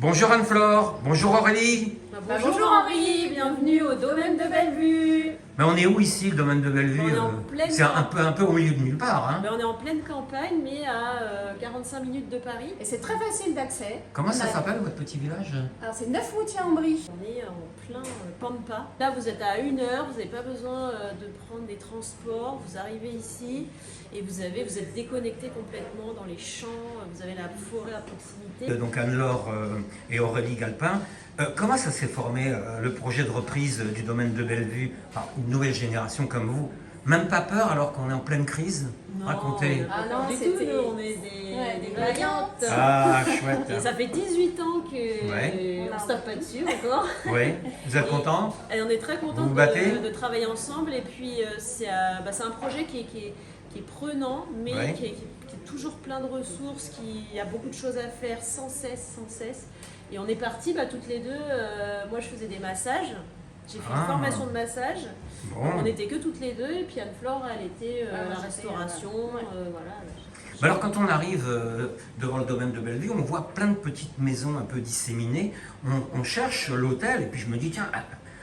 Bonjour Anne-Flore, bonjour Aurélie. Bonjour Henri, bienvenue au domaine de Bellevue. Mais on est où ici, le domaine de Bellevue? On est en pleine C'est un peu au milieu de nulle part. Hein. On est en pleine campagne, mais à 45 minutes de Paris. Et c'est très facile d'accès. Comment ça s'appelle votre petit village? Alors c'est Neufmoutier-en-Brie. On est en plein Pampa. Là, vous êtes à 1 heure, vous n'avez pas besoin de prendre des transports. Vous arrivez ici et vous êtes déconnecté complètement dans les champs. Vous avez la forêt à proximité. Donc Anne-Laure et Aurélie Galpin. Comment ça s'est formé, le projet de reprise du domaine de Bellevue par une nouvelle génération comme vous? Même pas peur alors qu'on est en pleine crise? Non, Racontez. Ah non, on est des valiantes. Ah, chouette. Et ça fait 18 ans qu'on Ouais. ne se tape pas dessus encore. Oui, vous êtes content? Et on est très contents Vous vous battez de travailler ensemble. Et puis c'est un projet qui est prenant, mais Ouais. qui est toujours plein de ressources, qui a beaucoup de choses à faire sans cesse. Et on est partis toutes les deux. Moi, je faisais des massages. J'ai fait une formation de massage. Bon. On n'était que toutes les deux. Et puis Anne-Flore, elle était la restauration. Voilà. Alors quand on arrive devant le domaine de Bellevue, on voit plein de petites maisons un peu disséminées. On cherche l'hôtel et puis je me dis tiens,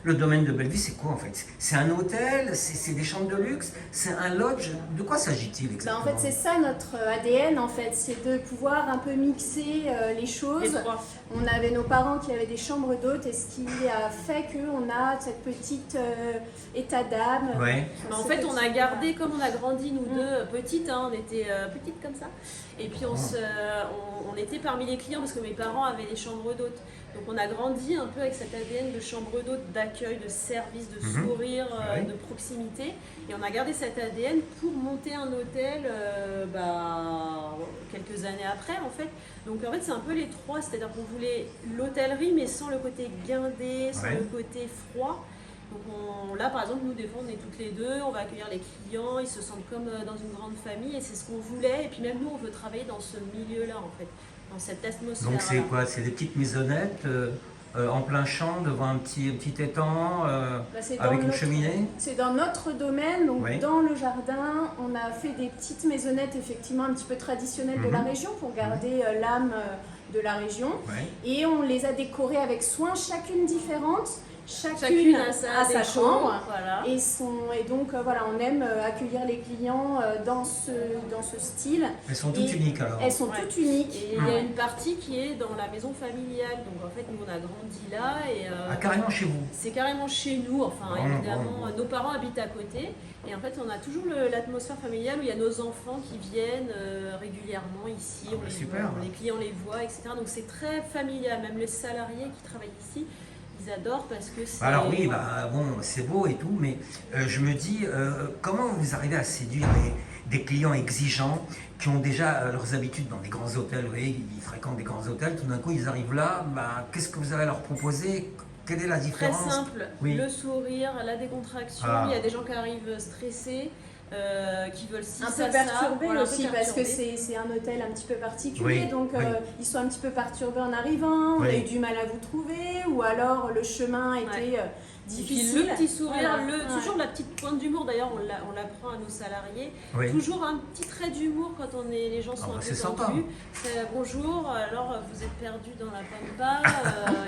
le domaine de Bellevue c'est quoi en fait? C'est un hôtel? C'est des chambres de luxe? C'est un lodge? De quoi s'agit-il exactement? En fait c'est ça notre ADN en fait, c'est de pouvoir un peu mixer les choses. On avait nos parents qui avaient des chambres d'hôtes et ce qui a fait qu'on a cette petite état d'âme. Ouais. En fait, on a gardé, comme on a grandi nous deux, petites, on était petites comme ça. Et puis on était parmi les clients parce que mes parents avaient des chambres d'hôtes. Donc on a grandi un peu avec cet ADN de chambre d'hôte, d'accueil, de service, de sourire, de proximité. Et on a gardé cet ADN pour monter un hôtel quelques années après en fait. Donc en fait c'est un peu les trois, c'est-à-dire qu'on voulait l'hôtellerie mais sans le côté guindé, sans le côté froid. Donc là par exemple nous des fois on est toutes les deux, on va accueillir les clients, ils se sentent comme dans une grande famille et c'est ce qu'on voulait. Et puis même nous on veut travailler dans ce milieu-là en fait, dans cette atmosphère. Donc c'est quoi? C'est des petites maisonnettes en plein champ devant un petit étang avec une cheminée? C'est dans notre domaine, donc dans le jardin, on a fait des petites maisonnettes effectivement un petit peu traditionnelles de la région pour garder l'âme de la région. Et on les a décorées avec soin, chacune différente. Chacune a sa chambre. Voilà. Et donc voilà, on aime accueillir les clients dans ce style. Elles sont toutes uniques alors? Elles sont toutes uniques. Et il y a une partie qui est dans la maison familiale. Donc en fait, nous on a grandi là. Et, carrément chez vous? C'est carrément chez nous. Enfin, évidemment, nos parents habitent à côté. Et en fait, on a toujours l'atmosphère familiale où il y a nos enfants qui viennent régulièrement ici. Les clients les voient, etc. Donc c'est très familial. Même les salariés qui travaillent ici, ils adorent parce que c'est... Alors oui, c'est beau et tout, mais je me dis, comment vous arrivez à séduire des clients exigeants qui ont déjà leurs habitudes dans des grands hôtels? Vous voyez, ils fréquentent des grands hôtels, tout d'un coup ils arrivent là, qu'est-ce que vous allez leur proposer? Quelle est la différence? Très simple, le sourire, la décontraction. Il y a des gens qui arrivent stressés, qui veulent un peu perturbés aussi parce que c'est un hôtel un petit peu particulier, donc ils sont un petit peu perturbés en arrivant, on a eu du mal à vous trouver ou alors le chemin était difficile. Le petit sourire, toujours la petite pointe d'humour, d'ailleurs on l'apprend à nos salariés, toujours un petit trait d'humour quand les gens sont un peu tendus. Bonjour, alors vous êtes perdu dans la pampa,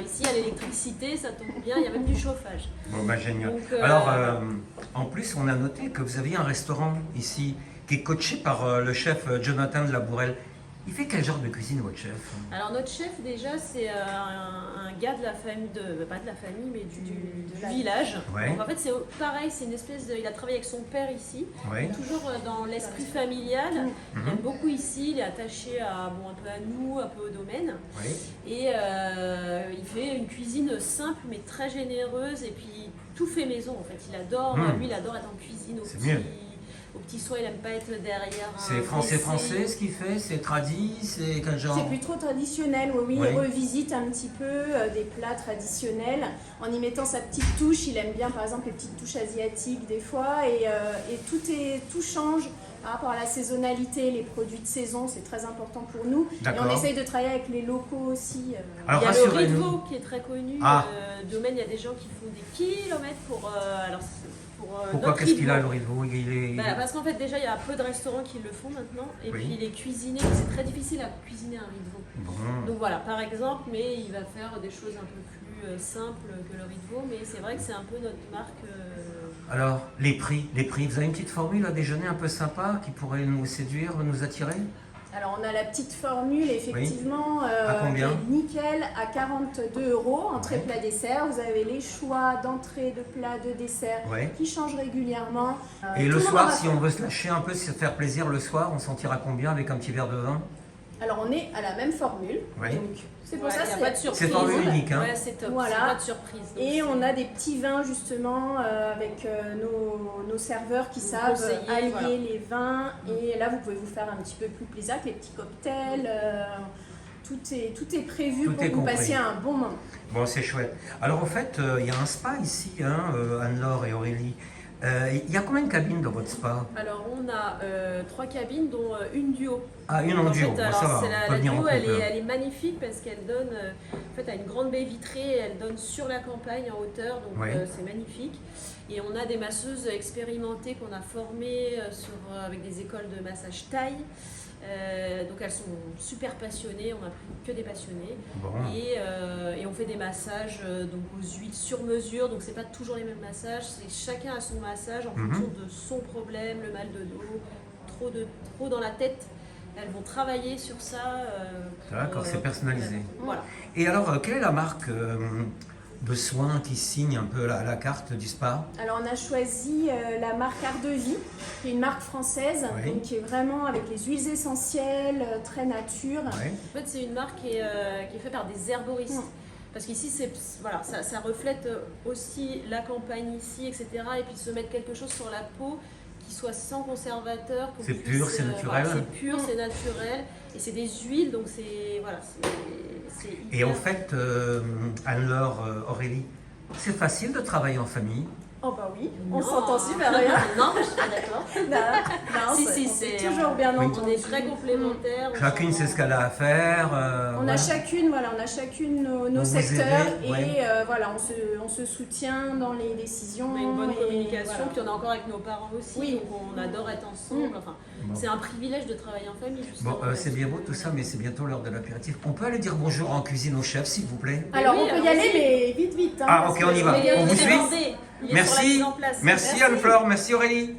ici il y a l'électricité, ça tombe bien, il y a même du chauffage. Bon génial. Donc, alors en plus on a noté que vous aviez un restaurant ici qui est coaché par le chef Jonathan de la Bourrelle. Il fait quel genre de cuisine votre chef? Alors notre chef déjà c'est un gars de la famille, pas de la famille mais du village. Donc en fait c'est pareil, c'est une espèce de... Il a travaillé avec son père ici, toujours dans l'esprit familial. Il aime beaucoup ici, il est attaché un peu à nous, un peu au domaine. Et il fait une cuisine simple mais très généreuse et puis tout fait maison en fait. Il adore, lui il adore être en cuisine au petit soin, il n'aime pas être derrière. C'est français ce qu'il fait? C'est tradi? C'est quel genre? C'est plus trop traditionnel, il revisite un petit peu des plats traditionnels en y mettant sa petite touche. Il aime bien par exemple les petites touches asiatiques des fois et tout change par rapport à la saisonnalité, les produits de saison, c'est très important pour nous. Et on essaye de travailler avec les locaux aussi. Alors, il y a le riz de veau qui est très connu. Domaine, il y a des gens qui font des kilomètres pour... Pourquoi? Qu'est-ce qu'il a, le riz de veau? Parce qu'en fait, déjà, il y a peu de restaurants qui le font maintenant. Et puis, il est cuisiné. C'est très difficile à cuisiner un riz de veau. Bon. Donc voilà, par exemple, mais il va faire des choses un peu plus simples que le riz de veau. Mais c'est vrai que c'est un peu notre marque. Alors, les prix. Vous avez une petite formule à déjeuner un peu sympa qui pourrait nous séduire, nous attirer? Alors on a la petite formule, effectivement, à combien? nickel, à 42 €, entrée, plat, dessert. Vous avez les choix d'entrée, de plat, de dessert qui changent régulièrement. Et le soir, si on veut se lâcher un peu, se faire plaisir le soir, on s'en tire à combien avec un petit verre de vin? Alors on est à la même formule, donc c'est pour ça qu'il n'y a pas de surprise. C'est formule unique, hein. Ouais, c'est top, voilà. pas de surprise. Et on a des petits vins justement avec nos serveurs qui savent allier les vins. Et là vous pouvez vous faire un petit peu plus plaisir avec les petits cocktails. Tout est prévu pour que vous passiez un bon moment. Bon, c'est chouette. Alors en fait, il y a un spa ici, Anne-Laure et Aurélie. Il y a combien de cabines dans votre spa? Alors on a 3 cabines dont une duo. Ah, une en duo, fait, alors, ça va, la duo elle est magnifique parce qu'elle donne, en fait, elle a une grande baie vitrée, elle donne sur la campagne en hauteur, donc c'est magnifique. Et on a des masseuses expérimentées qu'on a formées avec des écoles de massage thaï. Donc elles sont super passionnées, on n'a plus que des passionnés. Bon. Et on fait des massages donc aux huiles sur mesure, donc c'est pas toujours les mêmes massages, chacun a son massage en fonction de son problème, le mal de dos, trop dans la tête. Elles vont travailler sur ça. D'accord, c'est personnalisé. Voilà. Et alors, quelle est la marque de soins qui signe un peu la carte du spa? Alors on a choisi la marque Art de Vie, qui est une marque française, donc qui est vraiment avec les huiles essentielles, très nature. En fait, c'est une marque qui est faite par des herboristes. Parce qu'ici, ça reflète aussi la campagne ici, etc. Et puis se mettre quelque chose sur la peau qui soit sans conservateur. C'est pur, c'est naturel. C'est pur, c'est naturel. Et c'est des huiles, donc c'est Et en fait, Anne-Laure, Aurélie, c'est facile de travailler en famille? Oh bah oui, on s'entend super bien. Non, je suis pas d'accord. Non, c'est toujours bien entendu. On est très complémentaires. Chacune sait ce qu'elle a à faire. On a chacune nos secteurs et on se soutient dans les décisions. On a une bonne communication, puis on est encore avec nos parents aussi, donc on adore être ensemble. Enfin, c'est un privilège de travailler en famille, justement. Bon, c'est bien beau tout ça, mais c'est bientôt l'heure de l'apéritif. On peut aller dire bonjour en cuisine au chef, s'il vous plaît? Alors on peut y aller, mais vite. Ah ok, on y va. On vous suit? Merci. Merci Anne-Flore, merci Aurélie.